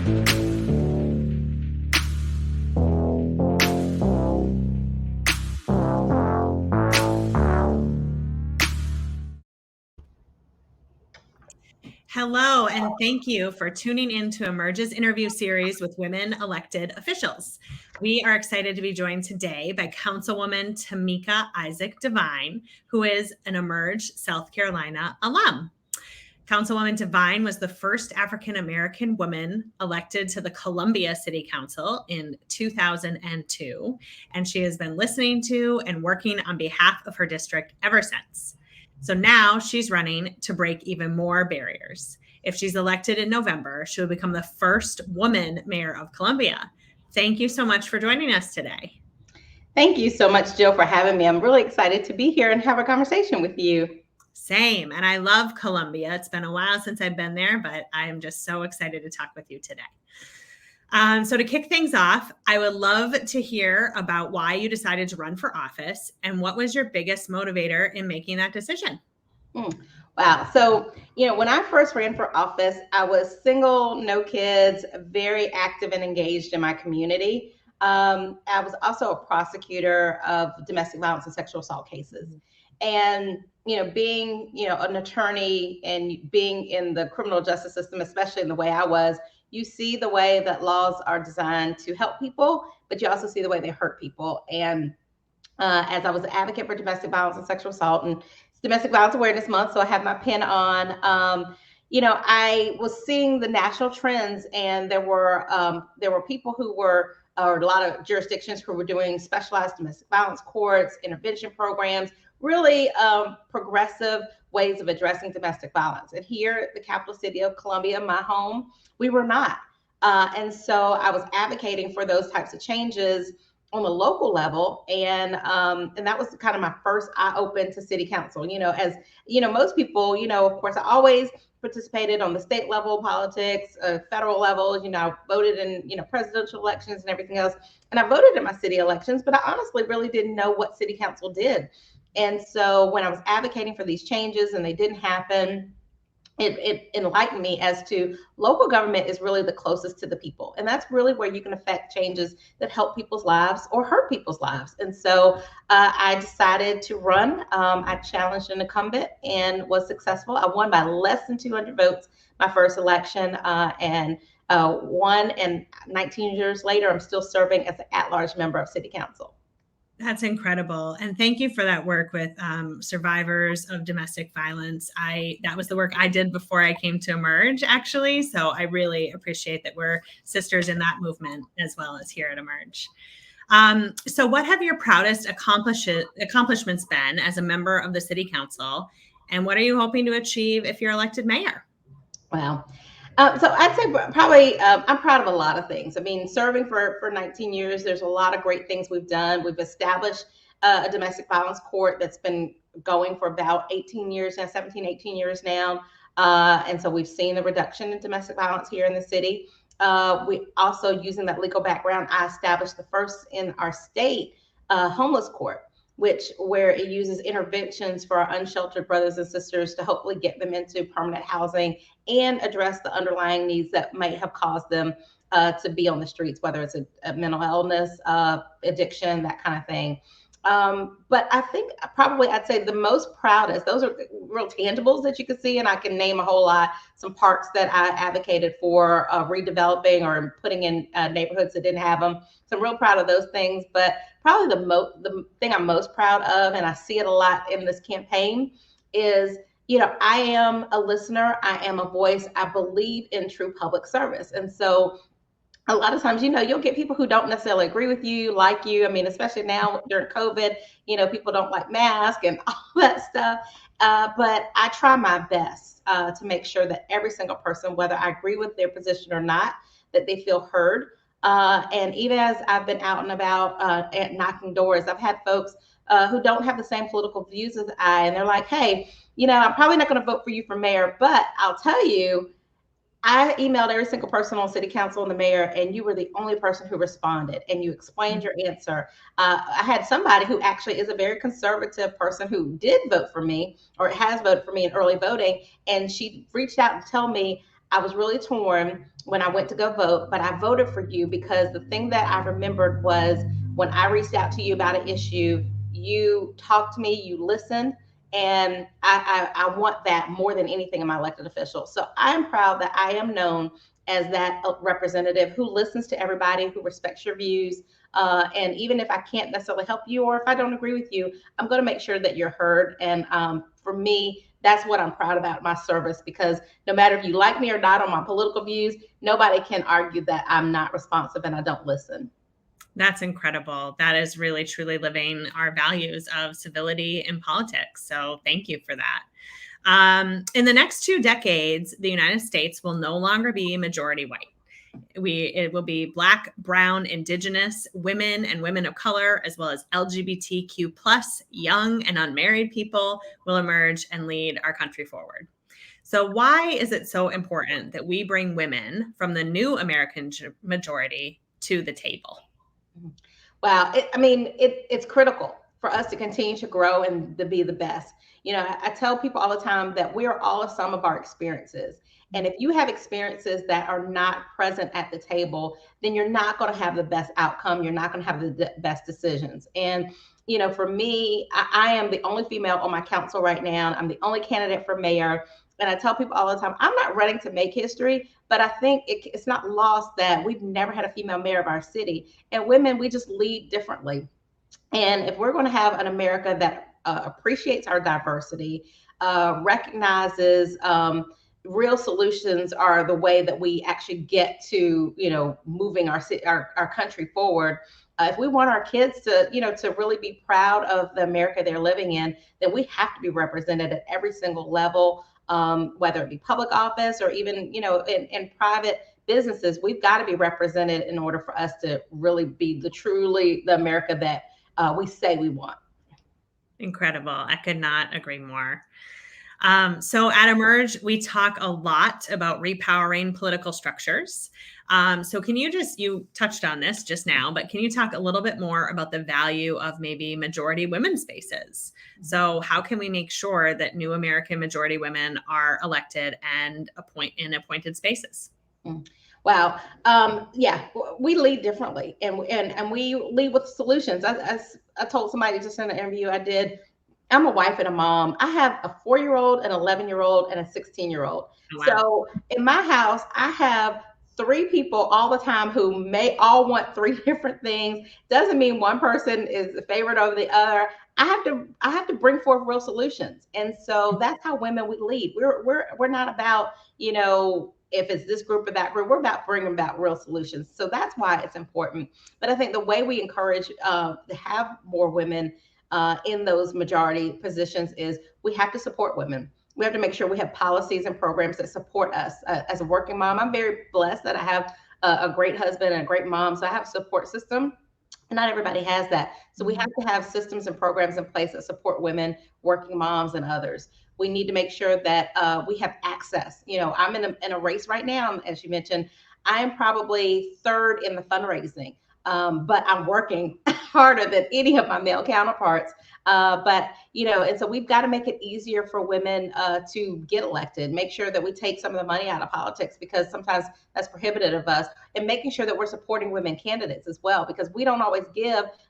Hello, and thank you for tuning in to Emerge's interview series with women elected officials. We are excited to be joined today by Councilwoman Tameika Devine, who is an Emerge South Carolina alum. Councilwoman Devine was the first African-American woman elected to the Columbia City Council in 2002, and she has been listening to and working on behalf of her district ever since. So now she's running to break even more barriers. If she's elected in November, she will become the first woman mayor of Columbia. Thank you so much for joining us today. Thank you so much, Jill, for having me. I'm really excited to be here and have a conversation with you. Same. And I love Columbia. It's been a while since I've been there, but I am just so excited to talk with you today. So to kick things off, I would love to hear about why you decided to run for office and what was your biggest motivator in making that decision? Wow. So, when I first ran for office, I was single, no kids, very active and engaged in my community. I was also a prosecutor of domestic violence and sexual assault cases. And, being, an attorney and being in the criminal justice system, especially in the way I was, you see the way that laws are designed to help people, but you also see the way they hurt people. And as I was an advocate for domestic violence and sexual assault, and it's Domestic Violence Awareness Month, so I have my pin on. I was seeing the national trends, and there were people who were, or a lot of jurisdictions who were doing specialized domestic violence courts, intervention programs, really progressive ways of addressing domestic violence. And here, the capital city of Columbia, my home, we were not. And so I was advocating for those types of changes on the local level. And that was kind of my first eye open to city council. As most people, of course, I always participated on the state level politics, federal level, I voted in, presidential elections and everything else. And I voted in my city elections, but I honestly really didn't know what city council did. And so when I was advocating for these changes and they didn't happen, it enlightened me as to local government is really the closest to the people. And that's really where you can affect changes that help people's lives or hurt people's lives. And so I decided to run. I challenged an incumbent and was successful. I won by less than 200 votes my first election and won. And 19 years later, I'm still serving as an at-large member of city council. That's incredible. And thank you for that work with survivors of domestic violence. That was the work I did before I came to Emerge, actually. So I really appreciate that we're sisters in that movement as well as here at Emerge. So what have your proudest accomplishments been as a member of the city council? And what are you hoping to achieve if you're elected mayor? Wow. So I'd say probably I'm proud of a lot of things. I mean, serving for 19 years, there's a lot of great things we've done. We've established a domestic violence court that's been going for about 18 years now, 17, 18 years now. And so we've seen the reduction in domestic violence here in the city. We also, using that legal background, I established the first in our state homeless court, where it uses interventions for our unsheltered brothers and sisters to hopefully get them into permanent housing and address the underlying needs that might have caused them to be on the streets, whether it's a mental illness, addiction, that kind of thing. But I think probably I'd say the most proudest, those are real tangibles that you can see, and I can name a whole lot, some parks that I advocated for redeveloping or putting in neighborhoods that didn't have them. So I'm real proud of those things, but probably the thing I'm most proud of, and I see it a lot in this campaign, is I am a listener, I am a voice, I believe in true public service. And so a lot of times, you'll get people who don't necessarily agree with you, like you. I mean, especially now during COVID, people don't like masks and all that stuff. But I try my best to make sure that every single person, whether I agree with their position or not, that they feel heard. And even as I've been out and about and knocking doors, I've had folks who don't have the same political views as I, and they're like, hey, I'm probably not going to vote for you for mayor, but I'll tell you, I emailed every single person on city council and the mayor, and you were the only person who responded, and you explained your answer. I had somebody who actually is a very conservative person who did vote for me or has voted for me in early voting, and she reached out and told me, I was really torn when I went to go vote, but I voted for you because the thing that I remembered was when I reached out to you about an issue, you talked to me, you listened, and I want that more than anything in my elected official. So I am proud that I am known as that representative who listens to everybody, who respects your views. And even if I can't necessarily help you or if I don't agree with you, I'm going to make sure that you're heard. And for me, that's what I'm proud about my service, because no matter if you like me or not on my political views, nobody can argue that I'm not responsive and I don't listen. That's incredible. That is really truly living our values of civility in politics. So thank you for that. In the next 2 decades, the United States will no longer be majority white. It will be Black, Brown, Indigenous, women and women of color, as well as LGBTQ plus young and unmarried people will emerge and lead our country forward. So why is it so important that we bring women from the new American majority to the table? Wow. It's critical for us to continue to grow and to be the best. I tell people all the time that we are all a sum of our experiences. And if you have experiences that are not present at the table, then you're not going to have the best outcome. You're not going to have the best decisions. And, for me, I am the only female on my council right now. I'm the only candidate for mayor. And I tell people all the time, I'm not running to make history, but I think it's not lost that we've never had a female mayor of our city. And women, we just lead differently. And if we're going to have an America that appreciates our diversity, recognizes real solutions are the way that we actually get to, moving our country forward. If we want our kids to really be proud of the America they're living in, then we have to be represented at every single level, whether it be public office or even, in private businesses. We've got to be represented in order for us to really be truly the America that we say we want. Incredible. I could not agree more. So at Emerge, we talk a lot about repowering political structures. So you touched on this just now, but can you talk a little bit more about the value of maybe majority women spaces? So how can we make sure that new American majority women are elected and in appointed spaces? Wow. Yeah, we lead differently, and we lead with solutions. I told somebody just in an interview I did, I'm a wife and a mom. I have a 4-year-old, an 11-year-old, and a 16-year-old. Wow. So in my house, I have 3 people all the time who may all want 3 different things. Doesn't mean one person is the favorite over the other. I have to bring forth real solutions, and so that's how women we lead. We're not about if it's this group or that group. We're about bringing about real solutions. So that's why it's important. But I think the way we encourage to have more women in those majority positions is we have to support women. We have to make sure we have policies and programs that support us. As a working mom, I'm very blessed that I have a great husband and a great mom. So I have a support system. And not everybody has that. So we have to have systems and programs in place that support women, working moms, and others. We need to make sure that we have access. I'm in a race right now, as you mentioned. I am probably third in the fundraising, but I'm working harder than any of my male counterparts. And so we've got to make it easier for women to get elected, make sure that we take some of the money out of politics, because sometimes that's prohibitive of us, and making sure that we're supporting women candidates as well, because we don't always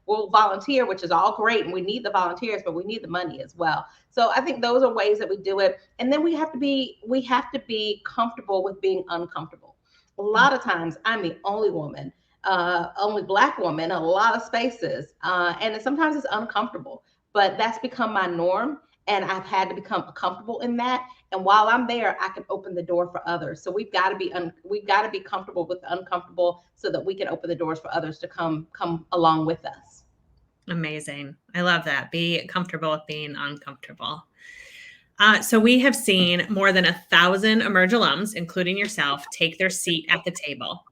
we'll volunteer, which is all great. And we need the volunteers, but we need the money as well. So I think those are ways that we do it. And then we have to be comfortable with being uncomfortable. A lot of times I'm the only woman, only Black woman in a lot of spaces. And sometimes it's uncomfortable, but that's become my norm. And I've had to become comfortable in that. And while I'm there, I can open the door for others. So we've got to be comfortable with the uncomfortable so that we can open the doors for others to come along with us. Amazing. I love that. Be comfortable with being uncomfortable. So we have seen more than 1,000 Emerge alums, including yourself, take their seat at the table.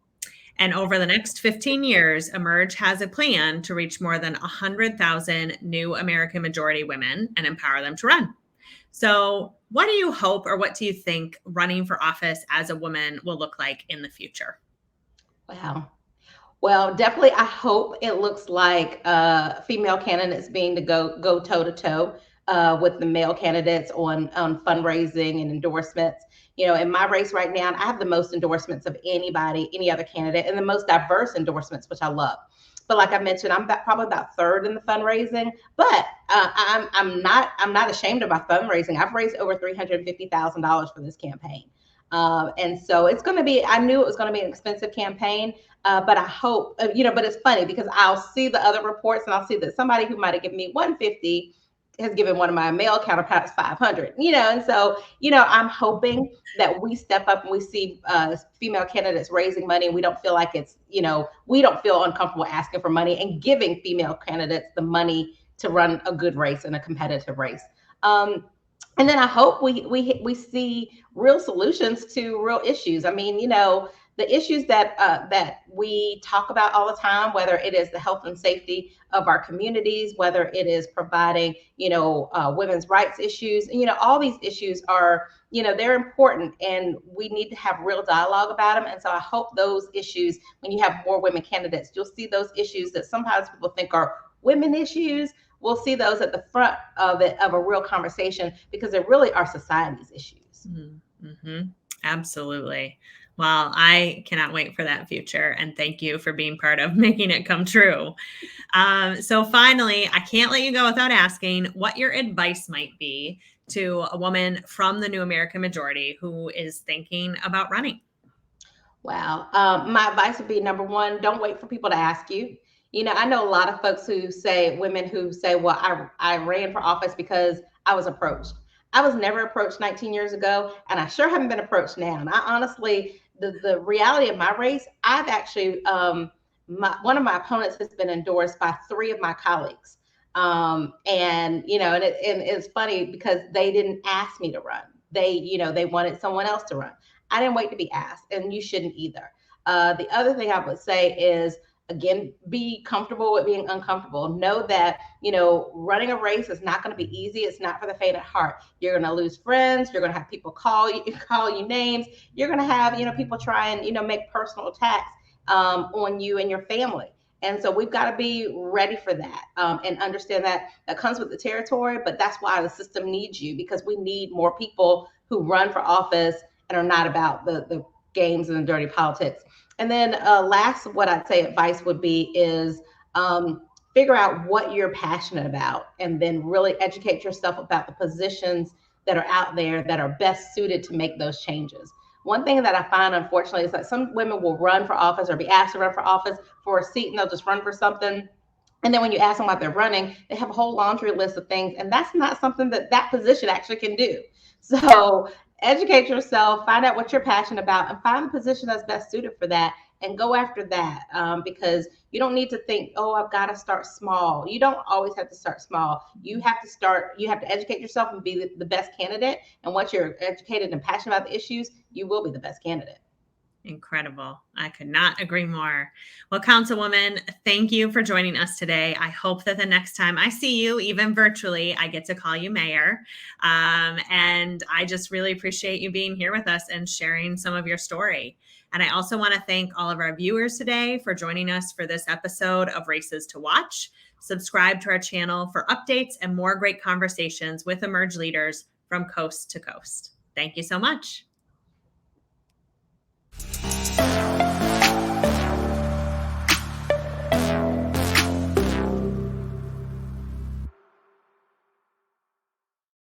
And over the next 15 years, Emerge has a plan to reach more than 100,000 new American majority women and empower them to run. So what do you hope, or what do you think running for office as a woman will look like in the future? Wow. Well, definitely, I hope it looks like female candidates being to go toe to toe with the male candidates on fundraising and endorsements. in my race right now, I have the most endorsements of anybody, any other candidate, and the most diverse endorsements, which I love. But like I mentioned, I'm probably about third in the fundraising. But I'm not ashamed of my fundraising. I've raised over $350,000 for this campaign. And so it's going to be, I knew it was going to be an expensive campaign, but I hope, but it's funny because I'll see the other reports and I'll see that somebody who might have given me 150 has given one of my male counterparts 500, and so, I'm hoping that we step up and we see female candidates raising money, and we don't feel like it's, we don't feel uncomfortable asking for money and giving female candidates the money to run a good race and a competitive race. And then I hope we see real solutions to real issues. I mean, the issues that we talk about all the time, whether it is the health and safety of our communities, whether it is providing, women's rights issues, all these issues are, they're important, and we need to have real dialogue about them. And so I hope those issues, when you have more women candidates, you'll see those issues that sometimes people think are women issues. We'll see those at the front of a real conversation, because they really are society's issues. Mm-hmm. Absolutely. Well, I cannot wait for that future. And thank you for being part of making it come true. So finally, I can't let you go without asking what your advice might be to a woman from the New American Majority who is thinking about running. Wow. My advice would be, number one, don't wait for people to ask you. I know a lot of folks women who say, well, I ran for office because I was approached. I was never approached 19 years ago, and I sure haven't been approached now. And I honestly, the reality of my race, I've actually, one of my opponents has been endorsed by 3 of my colleagues. And it's funny because they didn't ask me to run. They wanted someone else to run. I didn't wait to be asked, and you shouldn't either. The other thing I would say is, again, be comfortable with being uncomfortable. Know that, running a race is not going to be easy. It's not for the faint of heart. You're going to lose friends. You're going to have people call you names. You're going to have, people try and, make personal attacks on you and your family. And so we've got to be ready for that, and understand that comes with the territory. But that's why the system needs you, because we need more people who run for office and are not about the games and the dirty politics. And then last, what I'd say advice would be is figure out what you're passionate about, and then really educate yourself about the positions that are out there that are best suited to make those changes. One thing that I find, unfortunately, is that some women will run for office or be asked to run for office for a seat, and they'll just run for something. And then when you ask them why they're running, they have a whole laundry list of things. And that's not something that position actually can do. So educate yourself, find out what you're passionate about, and find the position that's best suited for that, and go after that. Because you don't need to think, oh, I've got to start small. You don't always have to start small. You have to educate yourself and be the best candidate. And once you're educated and passionate about the issues, you will be the best candidate. Incredible. I could not agree more. Well, Councilwoman, thank you for joining us today. I hope that the next time I see you, even virtually, I get to call you Mayor. And I just really appreciate you being here with us and sharing some of your story. And I also want to thank all of our viewers today for joining us for this episode of Races to Watch. Subscribe to our channel for updates and more great conversations with Emerge leaders from coast to coast. Thank you so much.